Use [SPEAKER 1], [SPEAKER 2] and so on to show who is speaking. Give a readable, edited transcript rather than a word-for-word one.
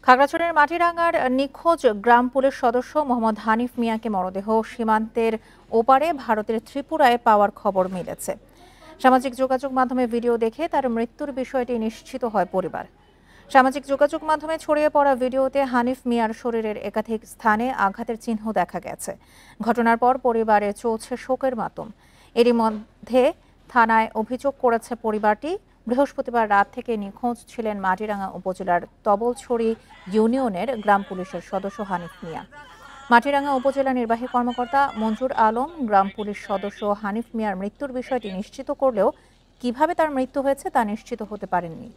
[SPEAKER 1] খাগড়াছড়ির মাটিরাঙ্গার নিখোঁজ গ্রাম পুলিশ সদস্য মোহাম্মদ হানিফ মিয়াকে মরদেহ সীমান্তের ওপারে ভারতের ত্রিপুরায় পাওয়ার খবর মিলেছে। সামাজিক যোগাযোগ মাধ্যমে ভিডিও দেখে তার মৃত্যুর বিষয়টি নিশ্চিত হয় পরিবার। সামাজিক যোগাযোগ মাধ্যমে ছড়িয়ে পড়া ভিডিওতে হানিফ মিয়ার শরীরের একাধিক স্থানে আঘাতের চিহ্ন দেখা গেছে। ঘটনার পর পরিবারে চলছে শোকের মাতম। এরই মধ্যে থানায় অভিযোগ করেছে পরিবারটি। বৃহস্পতিবার রাত থেকে নিখোঁজ ছিলেন মাটিরাঙ্গা উপজেলার তবলছড়ি ইউনিয়নের গ্রাম পুলিশের সদস্য হানিফ মিয়া। মাটিরাঙ্গা উপজেলা নির্বাহী কর্মকর্তা মঞ্জুর আলম গ্রাম পুলিশ সদস্য হানিফ মিয়ার মৃত্যুর বিষয়টি নিশ্চিত করলেও কিভাবে তার মৃত্যু হয়েছে তা নিশ্চিত হতে পারেননি।